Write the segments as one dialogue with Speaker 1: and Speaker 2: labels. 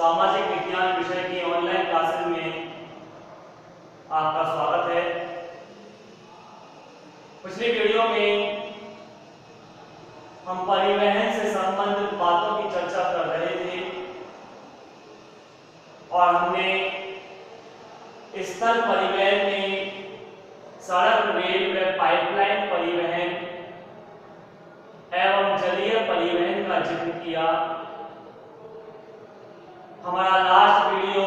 Speaker 1: सामाजिक विज्ञान विषय की ऑनलाइन क्लासेस में आपका स्वागत है। पिछली वीडियो में हम परिवहन से संबंधित बातों की चर्चा कर रहे थे और हमने स्थल परिवहन में सड़क, रेल व पाइपलाइन परिवहन एवं जलीय परिवहन का जिक्र किया। हमारा लास्ट वीडियो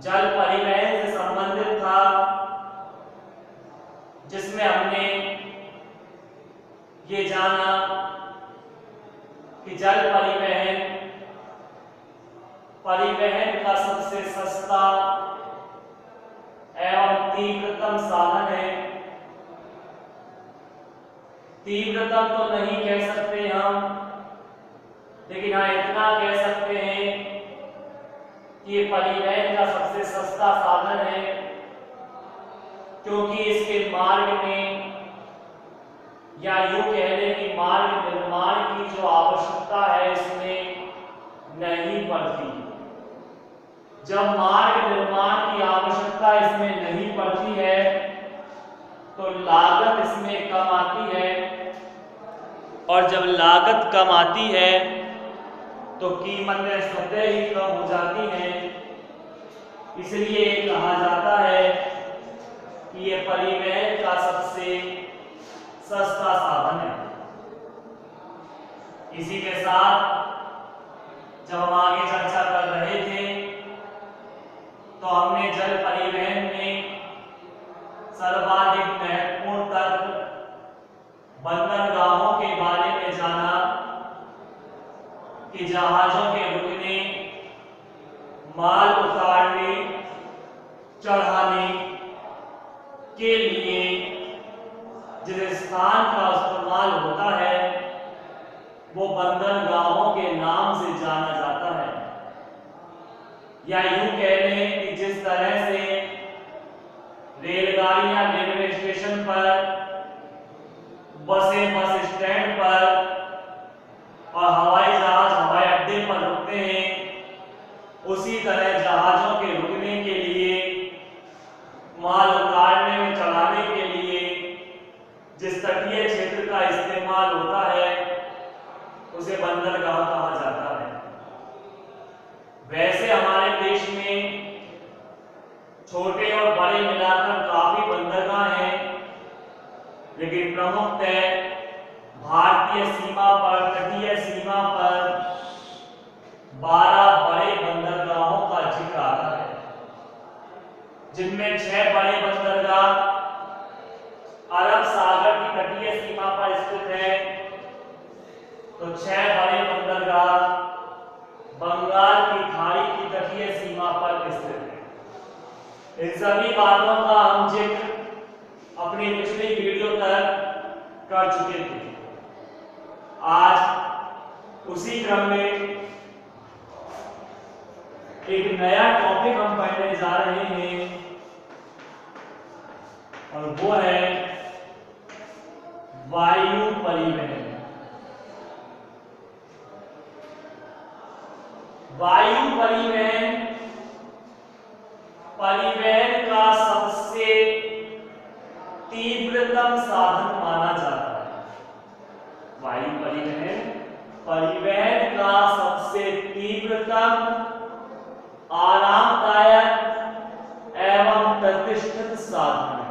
Speaker 1: जल परिवहन से संबंधित था, जिसमें हमने ये जाना कि जल परिवहन का सबसे सस्ता एवं तीव्रतम साधन है। तीव्रतम तो नहीं कह सकते हम, लेकिन हाँ इतना कह सकते हैं कि ये परिवहन का सबसे सस्ता साधन है, क्योंकि इसके मार्ग में या यूं कह लें कि मार्ग निर्माण की जो आवश्यकता है इसमें नहीं पड़ती। जब मार्ग निर्माण की आवश्यकता इसमें नहीं पड़ती है तो लागत इसमें कम आती है, और जब लागत कम आती है तो कीमतें स्वतः ही कम हो जाती हैं। इसलिए कहा जाता है कि ये परिवहन का सबसे सस्ता साधन है। इसी के साथ जब हम आगे चर्चा कर रहे थे तो हमने जल परिवहन में सर्वाधिक महत्वपूर्ण तत्व बंदरगाहों के बारे में जाना कि जहाजों के रुकने, माल उतारने, चढ़ाने के लिए जिस स्थान का इस्तेमाल होता है वो बंदरगाहों के नाम से जाना जाता है। या यूं कह लें कि जिस तरह से रेलगाड़ियां रेलवे स्टेशन पर, बसें बस स्टैंड पर और हवाई जहाज हवाई अड्डे पर रुकते हैं, उसी तरह जहाजों के रुकने के लिए, माल उतारने में चढ़ाने के लिए जिस तटीय क्षेत्र का इस्तेमाल होता है उसे बंदरगाह कहा जाता है। वैसे हमारे देश में छोटे और बड़े मिलाकर काफी बंदरगाह हैं, लेकिन प्रमुखतः भारतीय सीमा पर, तटीय सीमा पर 12 बड़े बंदरगाहों का जिक्र आता है, जिनमें 6 बड़े बंदरगाह अरब सागर की तटीय सीमा पर स्थित है, तो 6 बड़े बंदरगाह बंगाल की खाड़ी की तटीय सीमा पर स्थित है। इन सभी बातों का हम जिक्र अपनी पिछली वीडियो तक कर चुके थे। आज उसी क्रम में एक नया टॉपिक हम पढ़ने जा रहे हैं और वो है वायु परिवहन। वायु परिवहन का सबसे तीव्रतम साधन माना जाता है। वायु परिवहन का सबसे तीव्रतम, आरामदायक एवं प्रतिष्ठित साधन है।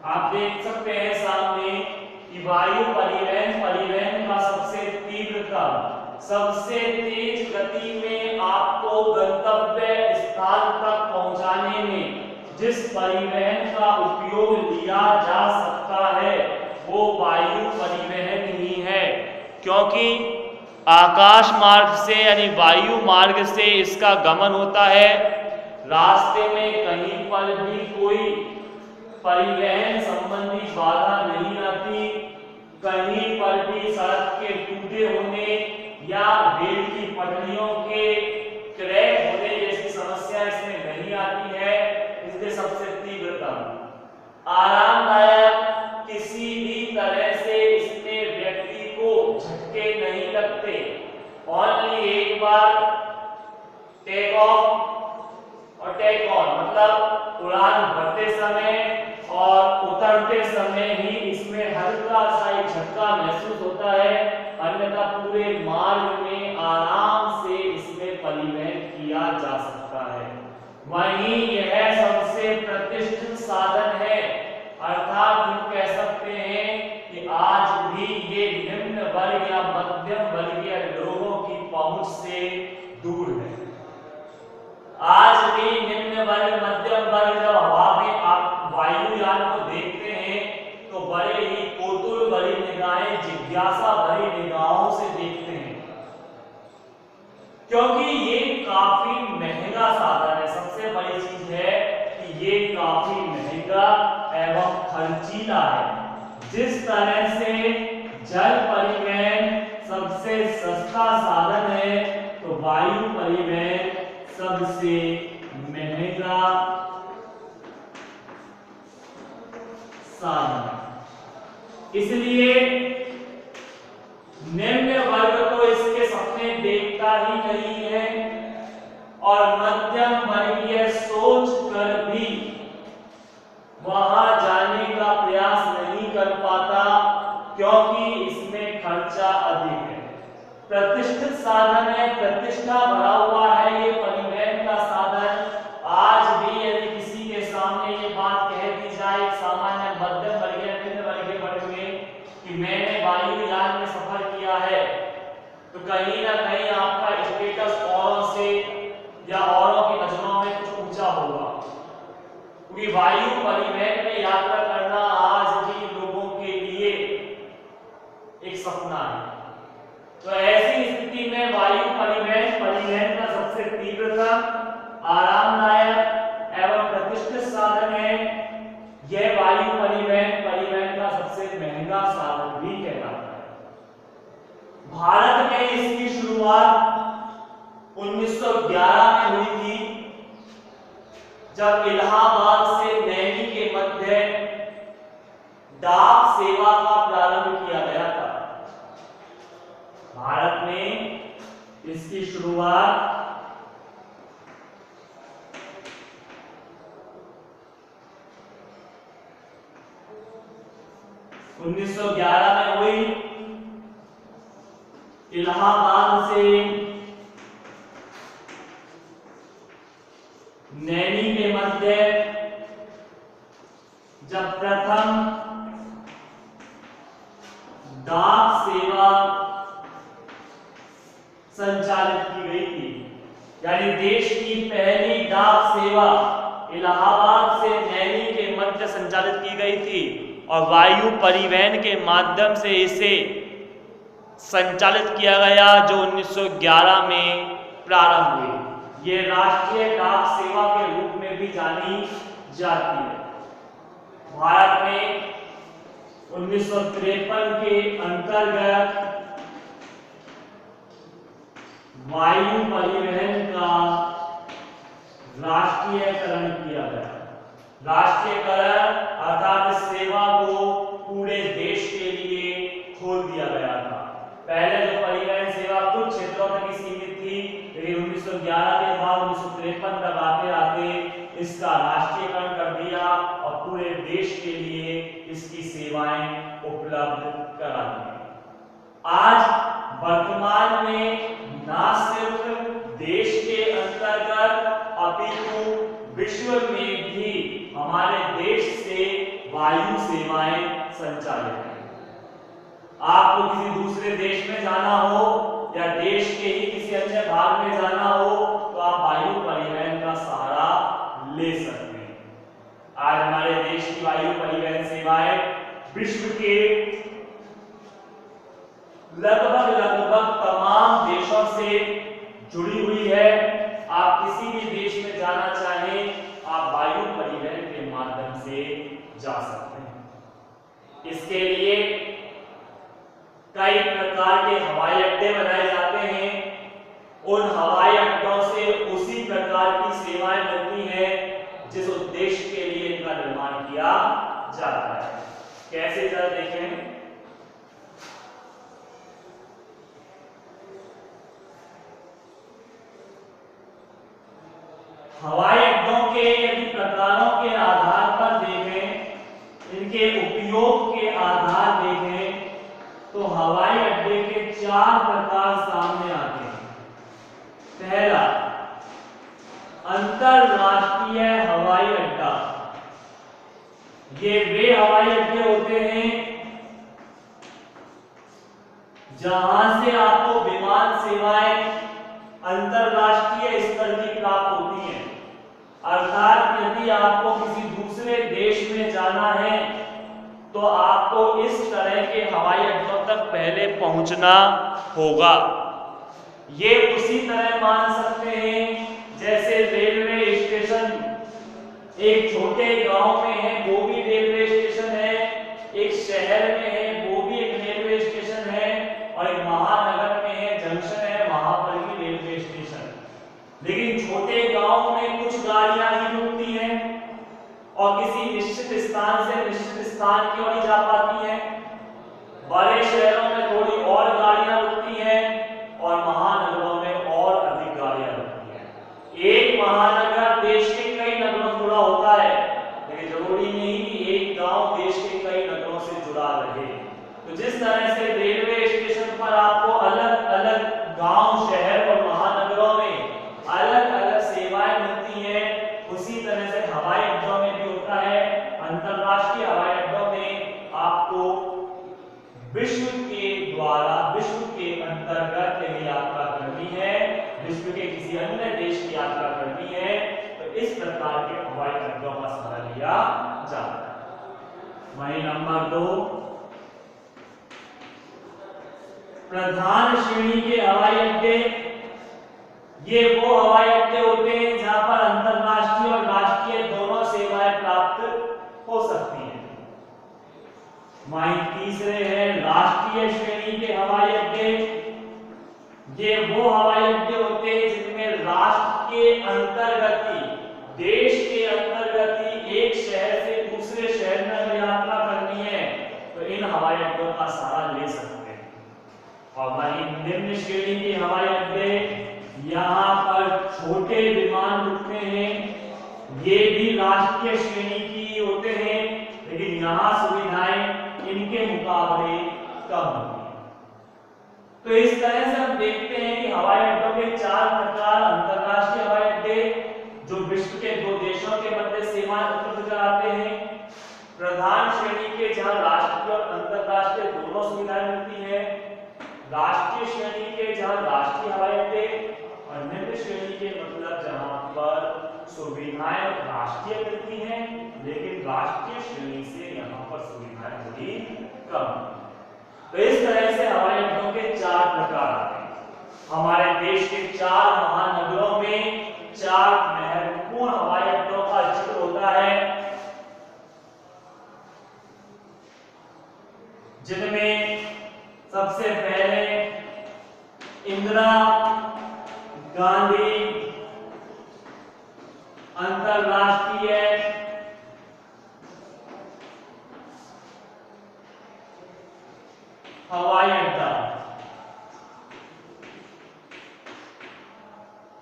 Speaker 1: आप देख सकते हैं सामने कि वायु परिवहन का सबसे तीव्रतम सबसे तेज गति में आपको गंतव्य स्थान तक पहुंचाने में जिस परिवहन का उपयोग लिया जा सकता है वो वायु परिवहन ही है, क्योंकि आकाश मार्ग से यानी वायु मार्ग से इसका गमन होता है। रास्ते में कहीं पर भी कोई परिवहन संबंधी बाधा नहीं आती, कहीं पर भी सड़क के टूटे होने या रेल की पटरियों के क्रैक होने जैसी समस्या इसमें नहीं आती है। इसलिए सबसे तीव्रतम आरामदायक, किसी भी तरह से इसमें व्यक्ति को झटके नहीं लगते। ओनली एक बार टेक ऑफ और टेक ऑन, मतलब उड़ान भरते समय और उतरते समय ही इसमें हल्का सा एक झटका महसूस होता है, अन्यथा पूरे मार्ग में आराम से इसमें परिवहन किया जा सकता है। वहीं यह सबसे प्रतिष्ठित साधन है, अर्थात हम कह सकते हैं कि आज भी ये निम्न वर्ग या मध्यम वर्गीय लोगों की पहुंच से दूर है। आज भी निम्न वर्ग मध्यम वर्ग जब हवा में आप वायुयान को देखते हैं तो बड़े ही कौतूहल भरी निगाहें, जिज्ञासा भरी निगाहों से देखते हैं, क्योंकि ये काफी महंगा साधन है। सबसे बड़ी चीज है कि ये काफी महंगा एवं खर्चीला है। जिस तरह से जल परिवहन सबसे सस्ता साधन है तो वायु परिवहन सबसे महंगा साधन। इसलिए निम्न वर्ग तो इसके सपने देखता ही नहीं है और मध्यम वर्गीय सोच कर भी वहां जाने का प्रयास नहीं कर पाता, क्योंकि इसमें खर्चा अधिक है। प्रतिष्ठित साधन है, प्रतिष्ठा भरा हुआ है ये परिवहन का साधन। आज भी यदि किसी के सामने ये बात कह दी जाए सामान्य मध्यम वर्गीय निम्न वर्गीय वर्ग में कि मैंने वायुयान में सफर किया है, तो कहीं ना कहीं आपका स्टेटस औरों से या औरों की नजरों में कुछ ऊंचा होगा, क्योंकि वायु परिवहन में यात्रा करना आज भी लोगों के लिए एक सपना है। तो ऐसी स्थिति में वायु परिवहन का सबसे तीव्रतम, आरामदायक एवं प्रतिष्ठित साधन है। यह वायु परिवहन का सबसे महंगा साधन भी कहलाता है। भारत में इसकी शुरुआत 1911 में हुई थी, जब इलाहाबाद से नैनी के मध्य डाक सेवा का प्रारंभ किया गया था। भारत में इसकी शुरुआत 1911 में हुई। इलाहाबाद से नैनी के मध्य जब प्रथम डाक सेवा संचालित की गई थी, यानी देश की पहली डाक सेवा इलाहाबाद से नैनी के मध्य संचालित की गई थी और वायु परिवहन के माध्यम से इसे संचालित किया गया, जो 1911 में प्रारंभ हुई। ये राष्ट्रीय डाक सेवा के रूप में भी जानी जाती है। भारत में 1953 के अंतर्गत वायु परिवहन का राष्ट्रीयकरण किया गया। राष्ट्रीयकरण अर्थात सेवा को पूरे देश के लिए खोल दिया गया था। पहले जो परिवहन सेवा कुछ क्षेत्रों तक ही सीमित थी, लेकिन 1911 के बाद 1953 तक आते आते इसका राष्ट्रीयकरण कर दिया और पूरे देश के लिए इसकी सेवाएं उपलब्ध करा दी। आज वर्तमान में न सिर्फ देश के अंतर्गत अपितु विश्व में भी हमारे देश से वायु सेवाएं संचालित हैं। आपको किसी दूसरे देश में जाना हो या देश के ही किसी अन्य भाग में जाना हो तो आप वायु परिवहन का सहारा ले सकते हैं। आज हमारे देश की वायु परिवहन सेवाएं विश्व के लगभग तमाम देशों से जुड़ी हुई है। आप किसी भी देश में जाना चाहें आप वायु परिवहन के माध्यम से जा सकते हैं। इसके लिए कई प्रकार के हवाई अड्डे बनाए जाते हैं। उन हवाई अड्डों से उसी प्रकार की सेवाएं मिलती हैं जिस उद्देश्य के लिए इनका निर्माण किया जाता है। कैसे जरा देखें। हवाई अड्डों के यदि प्रकारों के आधार पर देखें, इनके उपयोग के आधार देखें तो हवाई अड्डे के 4 प्रकार सामने आते हैं। पहला, अंतरराष्ट्रीय हवाई अड्डा। ये वे हवाई अड्डे होते हैं जहां से आपको विमान सेवाएं अंतरराष्ट्रीय स्तर की प्राप्त होती हैं। अर्थात यदि आपको किसी दूसरे देश में जाना है तो आपको इस तरह के हवाई अड्डों तक पहले पहुंचना होगा। ये उसी तरह मान सकते हैं जैसे रेलवे स्टेशन एक छोटे गांव में है वो भी रेलवे स्टेशन है, एक शहर में है वो भी एक रेलवे स्टेशन है, और एक महानगर में है, जंक्शन है, वहां पर भी रेलवे स्टेशन। लेकिन छोटे गांव में कुछ गाड़ियां ही रुकती हैं और किसी निश्चित स्थान से निश्चित स्थान की ओर जा पाती हैं। बड़े शहरों में थोड़ी और गाड़ियां रुकती हैं और महानगरों में और अधिक गाड़ियां रुकती हैं। एक महानगर देश के कई नगरों से जुड़ा होता है, लेकिन जरूरी नहीं कि एक गांव देश के कई नगरों से जुड़ा रहे। तो जिस तरह से रेलवे स्टेशन पर आपको अलग अलग गांव, शहर और महानगरों में अलग अलग सेवाएं मिलती हैं, उसी तरह से हवाई अड्डों में भी होता है। अंतरराष्ट्रीय हवाई अड्डों में आपको विश्व के द्वारा, विश्व के अंतर्गत यदि यात्रा करनी है, विश्व के किसी अन्य देश की यात्रा करनी है तो इस प्रकार के हवाई अड्डों का सहारा लिया जाता है। वही नंबर 2, प्रधान श्रेणी के हवाई अड्डे। ये वो हवाई अड्डे होते हैं जहां पर अंतरराष्ट्रीय और राष्ट्रीय दोनों सेवाएं प्राप्त हो सकती हैं। वहीं तीसरे हैं राष्ट्रीय श्रेणी के हवाई अड्डे। ये वो हवाई अड्डे होते हैं जिनमें राष्ट्र के अंतर्गत, देश के अंतर्गत एक शहर से दूसरे शहर में अगर यात्रा करनी है तो इन हवाई अड्डों का सहारा ले सकते हैं। और वहीं निम्न श्रेणी के हवाई अड्डे, यहाँ पर छोटे विमान रुकते हैं, ये भी राष्ट्रीय श्रेणी की होते हैं, लेकिन यहाँ सुविधाएं इनके मुकाबले कम होती हैं। तो इस तरह से हम देखते हैं कि हवाई अड्डों के 4 प्रकार। अंतरराष्ट्रीय हवाई अड्डे जो विश्व के 2 देशों के मध्य सेवाएं उपलब्ध कराते हैं, प्रधान श्रेणी के जहां राष्ट्रीय और अंतरराष्ट्रीय दोनों सुविधाएं मिलती हैं, राष्ट्रीय श्रेणी के जहां राष्ट्रीय हवाई अड्डे, और निम्न श्रेणी के मतलब जहां पर सुविधाएं राष्ट्रीय मिलती हैं लेकिन राष्ट्रीय श्रेणी से यहां पर सुविधाएं थोड़ी कम। तो इस तरह से हवाई अड्डों के 4 प्रकार आते हैं। हमारे देश के 4 महानगरों में 4 महत्वपूर्ण हवाई अड्डों का जिक्र होता है, जिनमें सबसे पहले इंदिरा गांधी अंतरराष्ट्रीय हवाई अड्डा,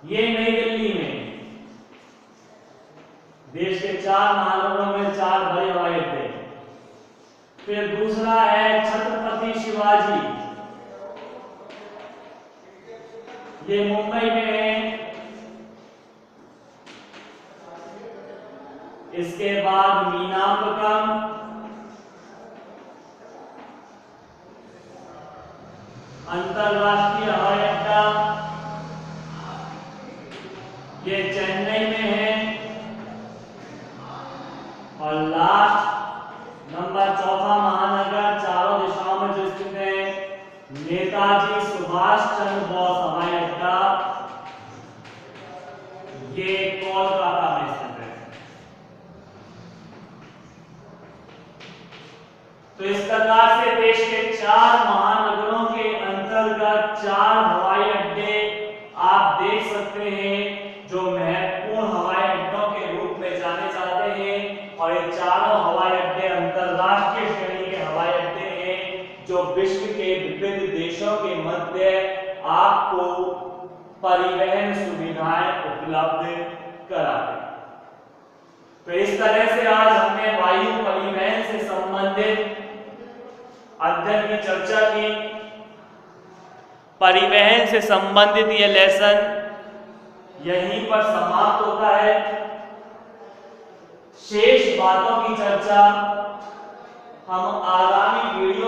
Speaker 1: ये नई दिल्ली में। देश के 4 महानगरों में 4 बड़े हवाई अड्डे। फिर दूसरा है छत्रपति शिवाजी, ये मुंबई में है। इसके बाद मीनापकम, अंतरराष्ट्रीय हवाई तो इस प्रकार से देश के 4 महानगरों के अंतर्गत 4 हवाई अड्डे आप देख सकते हैं जो महत्वपूर्ण हवाई अड्डों के रूप में जाने जाते हैं। और ये चारों हवाई अड्डे अंतरराष्ट्रीय श्रेणी के हवाई अड्डे हैं जो विश्व के विविध देशों के मध्य आपको परिवहन सुविधाएं उपलब्ध कराते हैं। तो इस तरह से आज हमने वायु परिवहन से संबंधित अध्ययन की चर्चा की। परिवहन से संबंधित यह लेसन यहीं पर समाप्त होता है। शेष बातों की चर्चा हम आगामी वीडियो